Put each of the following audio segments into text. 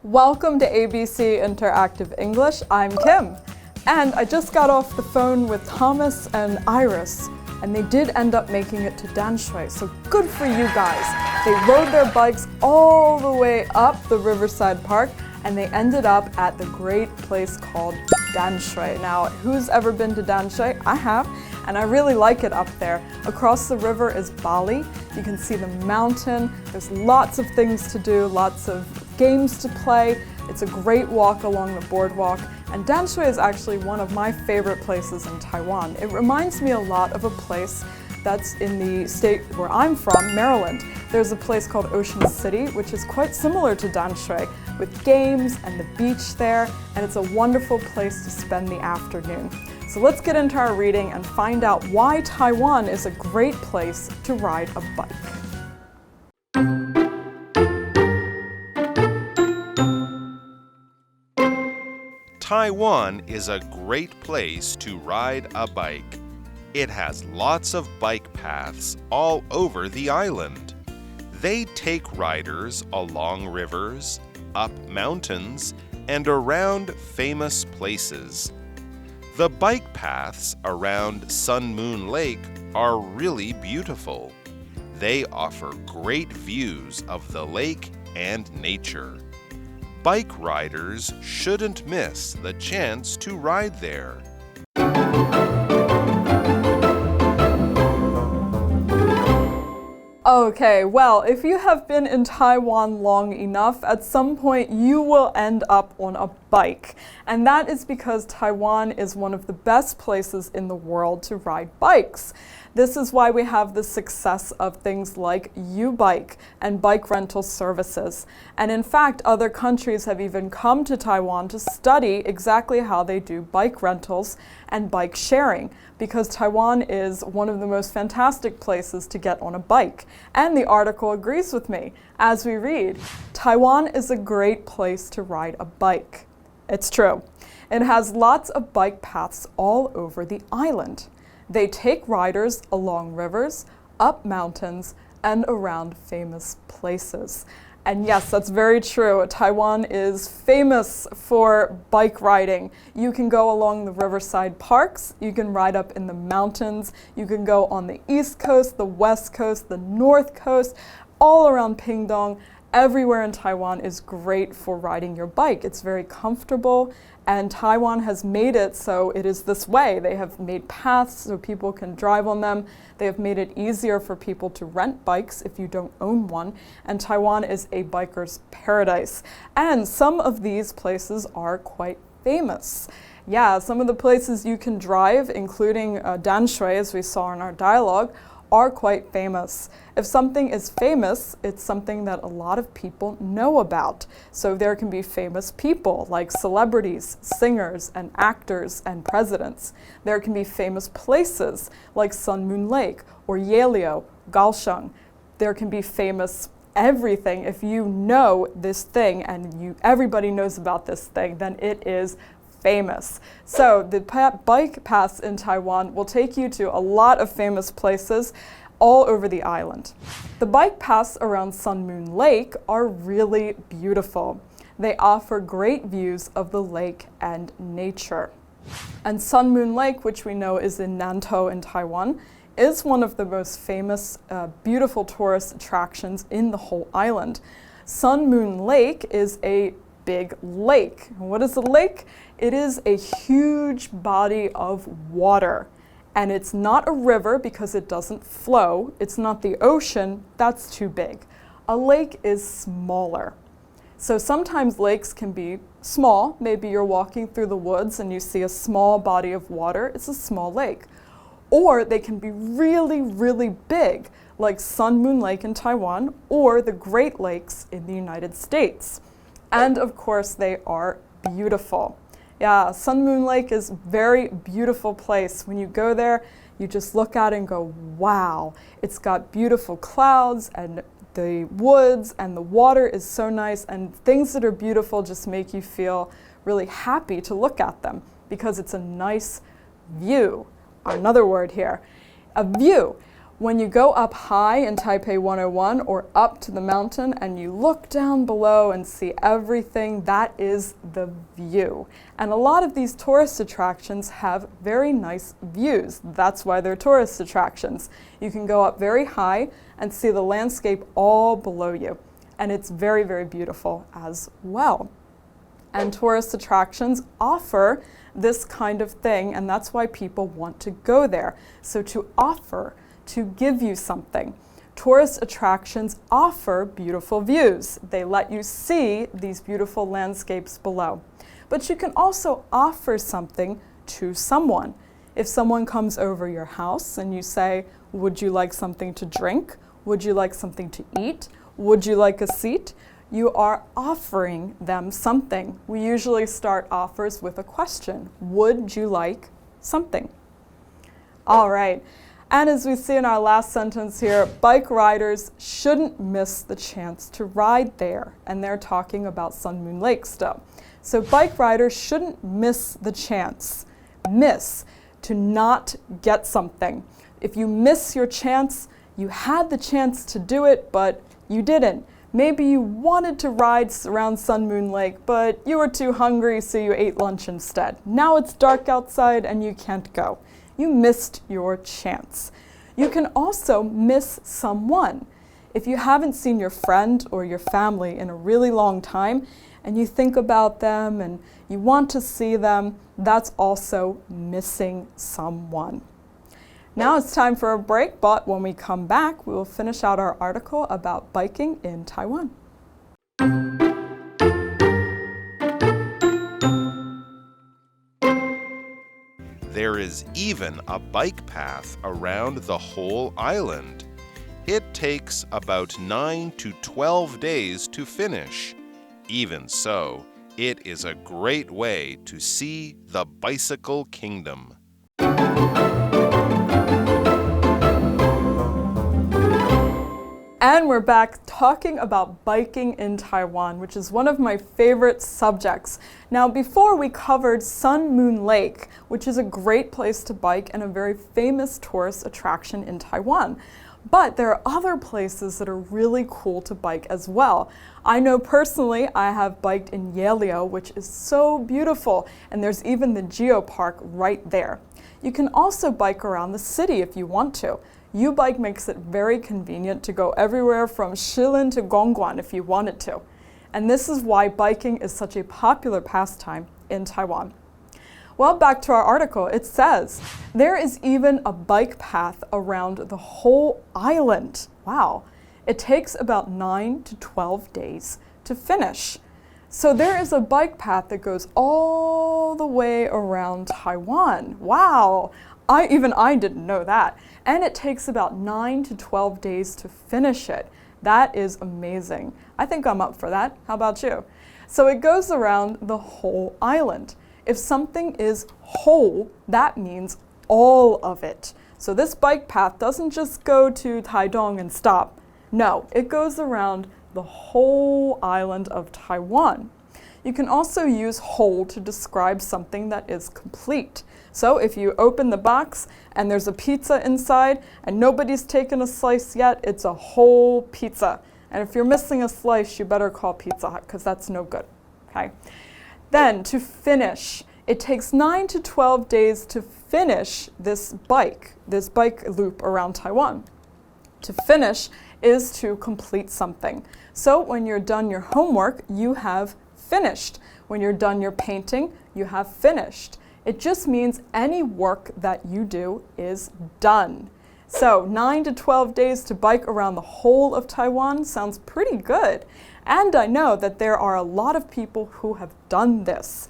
Welcome to ABC Interactive English. I'm Kim. And I just got off the phone with Thomas and Iris, and they did end up making it to Danshui, so good for you guys. They rode their bikes all the way up the Riverside Park, and they ended up at the great place called Danshui. Now, who's ever been to Danshui? I have, and I really like it up there. Across the river is Bali. You can see the mountain. There's lots of things to do, lots of games to play. It's a great walk along the boardwalk, and Danshui is actually one of my favorite places in Taiwan. It reminds me a lot of a place that's in the state where I'm from, Maryland. There's a place called Ocean City, which is quite similar to Danshui, with games and the beach there, and it's a wonderful place to spend the afternoon. So let's get into our reading and find out why Taiwan is a great place to ride a bike. Taiwan is a great place to ride a bike. It has lots of bike paths all over the island. They take riders along rivers, up mountains, and around famous places. The bike paths around Sun Moon Lake are really beautiful. They offer great views of the lake and nature. Bike riders shouldn't miss the chance to ride there. Okay, well, if you have been in Taiwan long enough, at some point you will end up on a bike. And that is because Taiwan is one of the best places in the world to ride bikes. This is why we have the success of things like U-Bike and bike rental services. And in fact, other countries have even come to Taiwan to study exactly how they do bike rentals and bike sharing, because Taiwan is one of the most fantastic places to get on a bike. And the article agrees with me. As we read, Taiwan is a great place to ride a bike. It's true. It has lots of bike paths all over the island. They take riders along rivers, up mountains, and around famous places. And yes, that's very true. Taiwan is famous for bike riding. You can go along the riverside parks, you can ride up in the mountains, you can go on the east coast, the west coast, the north coast, all around Pingdong. Everywhere in Taiwan is great for riding your bike. It's very comfortable, and Taiwan has made it so it is this way. They have made paths so people can drive on them. They have made it easier for people to rent bikes if you don't own one, and Taiwan is a biker's paradise. And some of these places are quite famous. Yeah, some of the places you can drive, including Danshui, as we saw in our dialogue, are quite famous. If something is famous, it's something that a lot of people know about. So there can be famous people like celebrities, singers, and actors, and presidents. There can be famous places like Sun Moon Lake or Yelio, Kaohsiung. There can be famous everything. If you know this thing and everybody knows about this thing, then it is famous. So the bike paths in Taiwan will take you to a lot of famous places all over the island. The bike paths around Sun Moon Lake are really beautiful. They offer great views of the lake and nature. And Sun Moon Lake, which we know is in Nantou in Taiwan, is one of the most famous, beautiful tourist attractions in the whole island. Sun Moon Lake is a big lake. What is a lake? It is a huge body of water. And it's not a river because it doesn't flow. It's not the ocean. That's too big. A lake is smaller. So sometimes lakes can be small. Maybe you're walking through the woods and you see a small body of water. It's a small lake. Or they can be really, really big, like Sun Moon Lake in Taiwan or the Great Lakes in the United States. And of course, they are beautiful. Yeah, Sun Moon Lake is a very beautiful place. When you go there, you just look at it and go, wow. It's got beautiful clouds and the woods, and the water is so nice, and things that are beautiful just make you feel really happy to look at them because it's a nice view. Another word here, a view. When you go up high in Taipei 101 or up to the mountain and you look down below and see everything, that is the view. And a lot of these tourist attractions have very nice views. That's why they're tourist attractions. You can go up very high and see the landscape all below you. And it's very, very beautiful as well. And tourist attractions offer this kind of thing, and that's why people want to go there. So to offer, to give you something. Tourist attractions offer beautiful views. They let you see these beautiful landscapes below. But you can also offer something to someone. If someone comes over your house and you say, would you like something to drink? Would you like something to eat? Would you like a seat? You are offering them something. We usually start offers with a question. Would you like something? All right. And as we see in our last sentence here, bike riders shouldn't miss the chance to ride there. And they're talking about Sun Moon Lake still. So bike riders shouldn't miss the chance. Miss, to not get something. If you miss your chance, you had the chance to do it, but you didn't. Maybe you wanted to ride around Sun Moon Lake, but you were too hungry, so you ate lunch instead. Now it's dark outside and you can't go. You missed your chance. You can also miss someone. If you haven't seen your friend or your family in a really long time, and you think about them and you want to see them, that's also missing someone. Now it's time for a break, but when we come back, we will finish out our article about biking in Taiwan. There is even a bike path around the whole island. It takes about 9 to 12 days to finish. Even so, it is a great way to see the bicycle kingdom. And we're back talking about biking in Taiwan, which is one of my favorite subjects. Now, before we covered Sun Moon Lake, which is a great place to bike and a very famous tourist attraction in Taiwan. But there are other places that are really cool to bike as well. I know personally I have biked in Yelio, which is so beautiful, and there's even the Geopark right there. You can also bike around the city if you want to. U-Bike makes it very convenient to go everywhere from Shilin to Gongguan if you wanted to. And this is why biking is such a popular pastime in Taiwan. Well, back to our article, it says, there is even a bike path around the whole island. Wow. It takes about 9 to 12 days to finish. So there is a bike path that goes all the way around Taiwan. Wow. I didn't know that. And it takes about 9 to 12 days to finish it. That is amazing. I think I'm up for that. How about you? So it goes around the whole island. If something is whole, that means all of it. So this bike path doesn't just go to Taidong and stop. No, it goes around the whole island of Taiwan. You can also use whole to describe something that is complete. So if you open the box and there's a pizza inside and nobody's taken a slice yet, it's a whole pizza. And if you're missing a slice, you better call Pizza Hut because that's no good. Okay. Then to finish, it takes 9 to 12 days to finish this bike loop around Taiwan. To finish is to complete something. So when you're done your homework, you have finished. When you're done your painting, you have finished. It just means any work that you do is done. So 9 to 12 days to bike around the whole of Taiwan sounds pretty good. And I know that there are a lot of people who have done this.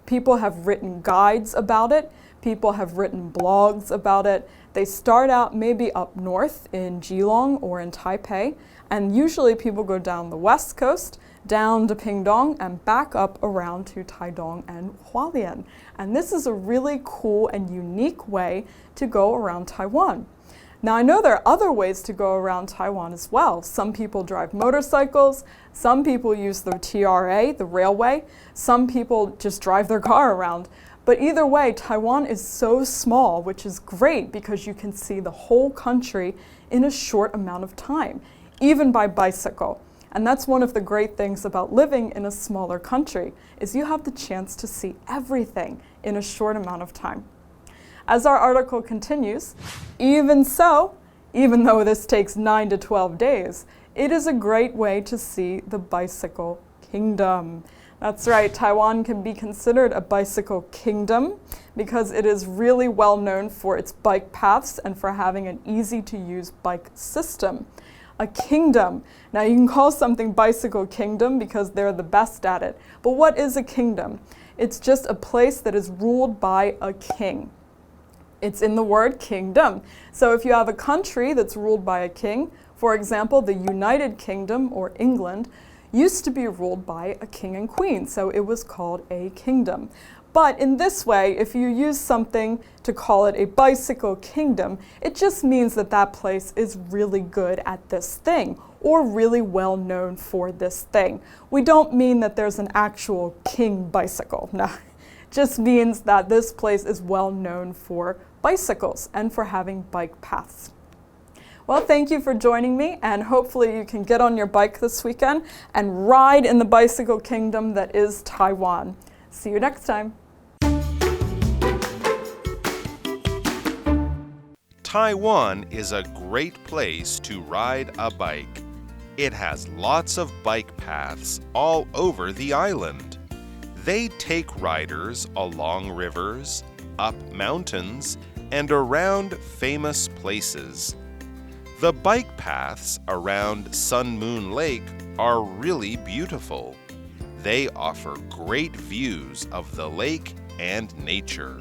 People have written guides about it. People have written blogs about it. They start out maybe up north in Geelong or in Taipei. And usually people go down the west coast, down to Pingdong, and back up around to Taidong and Hualien. And this is a really cool and unique way to go around Taiwan. Now, I know there are other ways to go around Taiwan as well. Some people drive motorcycles, some people use the TRA, the railway, some people just drive their car around. But either way, Taiwan is so small, which is great because you can see the whole country in a short amount of time, even by bicycle. And that's one of the great things about living in a smaller country, is you have the chance to see everything in a short amount of time. As our article continues, even so, even though this takes 9 to 12 days, it is a great way to see the bicycle kingdom. That's right, Taiwan can be considered a bicycle kingdom because it is really well known for its bike paths and for having an easy-to-use bike system. A kingdom. Now you can call something bicycle kingdom because they're the best at it. But what is a kingdom? It's just a place that is ruled by a king. It's in the word kingdom. So if you have a country that's ruled by a king, for example, the United Kingdom or England, used to be ruled by a king and queen, so it was called a kingdom. But in this way, if you use something to call it a bicycle kingdom, it just means that that place is really good at this thing, or really well known for this thing. We don't mean that there's an actual king bicycle, no. It just means that this place is well known for bicycles and for having bike paths. Well, thank you for joining me, and hopefully you can get on your bike this weekend and ride in the bicycle kingdom that is Taiwan. See you next time. Taiwan is a great place to ride a bike. It has lots of bike paths all over the island. They take riders along rivers, up mountains, and around famous places. The bike paths around Sun Moon Lake are really beautiful. They offer great views of the lake and nature.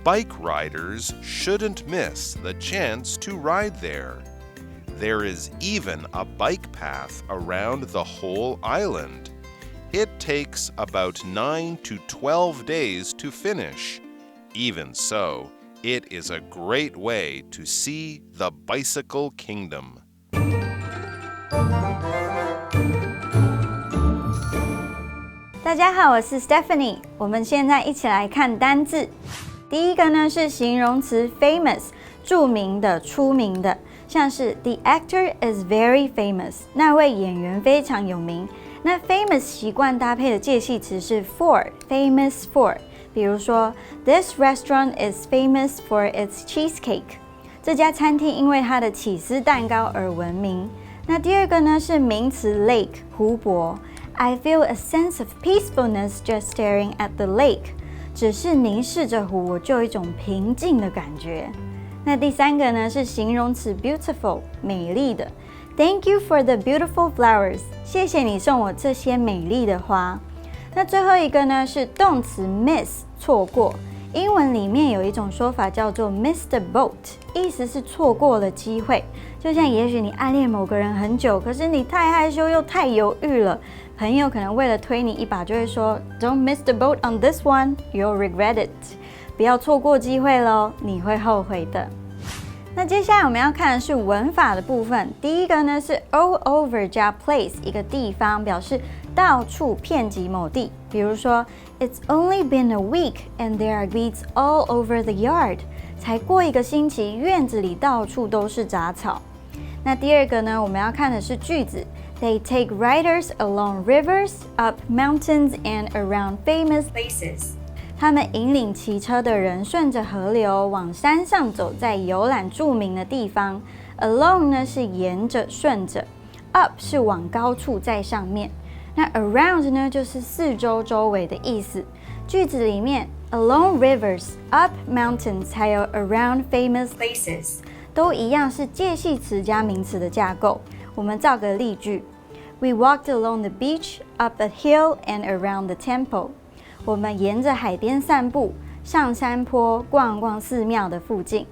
Bike riders shouldn't miss the chance to ride there. There is even a bike path around the whole island. It takes about 9 to 12 days to finish. Even so, it is a great way to see the bicycle kingdom. 大家好，我是 Stephanie。我们现在一起来看单字。第一个呢是形容词 famous， 著名的、出名的，像是 The actor is very famous， 那位演员非常有名。那 famous 习惯搭配的介系词是 for，famous for。比如说 ，This restaurant is famous for its cheesecake。这家餐厅因为它的起司蛋糕而闻名。那第二个呢是名词 lake， 湖泊。I feel a sense of peacefulness just staring at the lake。只是凝视着湖，我就有一种平静的感觉。那第三个呢是形容词 beautiful， 美丽的。Thank you for the beautiful flowers。谢谢你送我这些美丽的花。那最后一个呢是动词 miss， 错过。英文里面有一种说法叫做 miss the boat， 意思是错过了机会。就像也许你暗恋某个人很久，可是你太害羞又太犹豫了，朋友可能为了推你一把就会说 Don't miss the boat on this one, you'll regret it。 不要错过机会咯，你会后悔的。那接下来我们要看的是文法的部分。第一个呢是 all over 加 place， 一个地方表示到处遍及某地。比如说 It's only been a week and there are weeds all over the yard。 才过一个星期，院子里到处都是杂草。那第二个呢，我们要看的是句子。They take riders along rivers, up mountains, and around famous places。他们引领骑车的人顺着河流往山上走，在游览著名的地方。Along 呢是沿着、顺着 ，up 是往高处在上面。那 around 呢就是四周、周围的意思。句子里面 along rivers, up mountains， 还有 around famous places， 都一样是介系词加名词的架构。我们造个例句 ：We walked along the beach, up a hill, and around the temple。我们沿着海边散步，上山坡，逛逛寺庙的附近。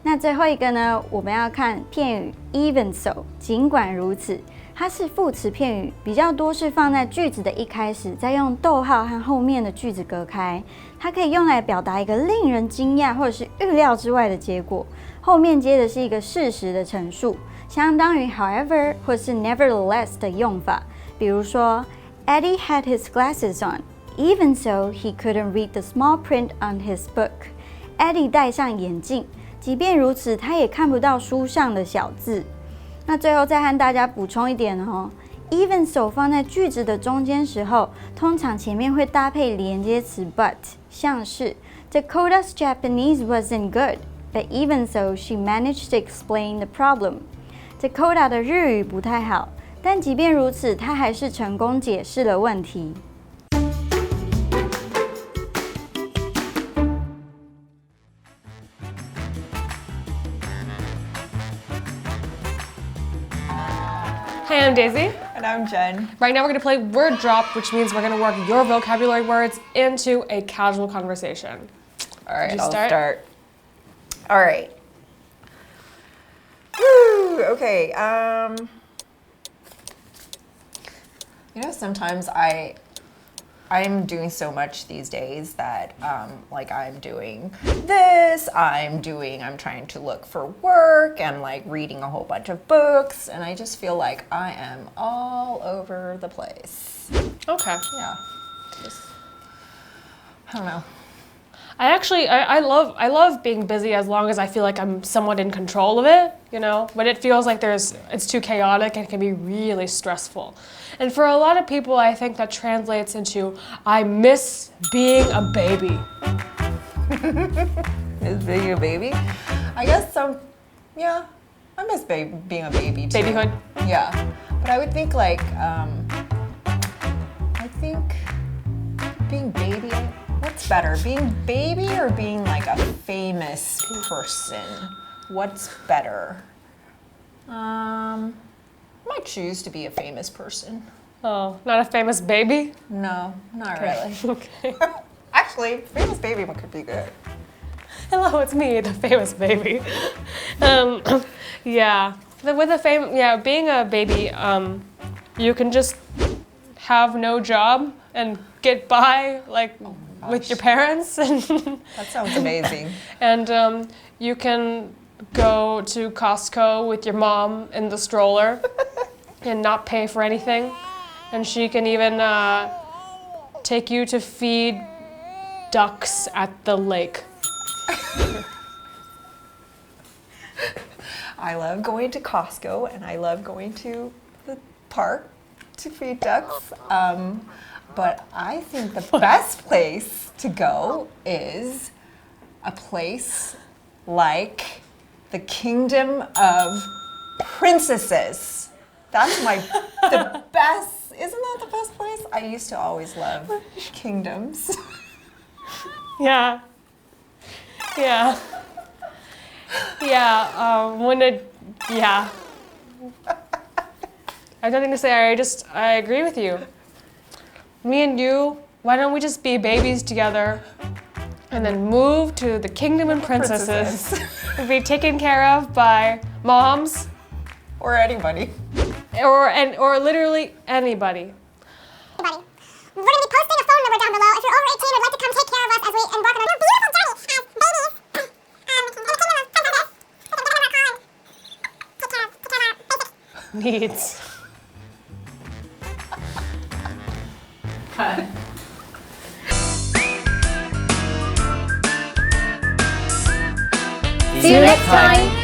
那最后一个呢，我们要看片语 even so， 尽管如此，它是副词片语，比较多是放在句子的一开始，再用逗号和后面的句子隔开。它可以用来表达一个令人惊讶或者是预料之外的结果，后面接的是一个事实的陈述，相当于 however 或是 nevertheless 的用法。比如说 Eddie had his glasses on。Even so, he couldn't read the small print on his book. Eddie 戴上眼镜，即便如此，他也看不到书上的小字。那最后再和大家补充一点哦。Even so 放在句子的中间时候，通常前面会搭配连接词 but， 像是 Dakota's Japanese wasn't good, but even so she managed to explain the problem. Dakota 的日语不太好，但即便如此，她还是成功解释了问题。Hey, I'm Daisy. And I'm Jen. Right now we're going to play word drop, which means we're going to work your vocabulary words into a casual conversation. All right, I'll start. All right. Woo, okay. Sometimes I'm doing so much these days that like I'm doing this, I'm trying to look for work and like reading a whole bunch of books, and I just feel like I am all over the place. Okay. Yeah. I don't know. I love being busy as long as I feel like I'm somewhat in control of it, but it feels like it's too chaotic and can be really stressful. And for a lot of people, I think that translates into, I miss being a baby. Miss being a baby? I guess I miss being a baby too. Babyhood? Yeah. But I would think like, being baby, what's better? Being baby or being like a famous person? What's better? I might choose to be a famous person. Oh, not a famous baby? No, not really. Okay. Actually, famous baby could be good. Hello, it's me, the famous baby. Yeah. Being a baby, you can just have no job and get by with your parents. That sounds amazing. And you can go to Costco with your mom in the stroller and not pay for anything. And she can even take you to feed ducks at the lake. I love going to Costco and I love going to the park to feed ducks. But I think the best place to go is a place like the Kingdom of Princesses. That's the best. Isn't that the best place? I used to always love kingdoms. Yeah. Yeah. Yeah. Yeah. I have nothing to say. I agree with you. Me and you, why don't we just be babies together and then move to the Kingdom and Princesses and be taken care of by moms Or anybody. or literally anybody. We're going to be posting a phone number down below if you're over 18 and would like to come take care of us as we embark on our beautiful journey as babies. Needs. See you next time!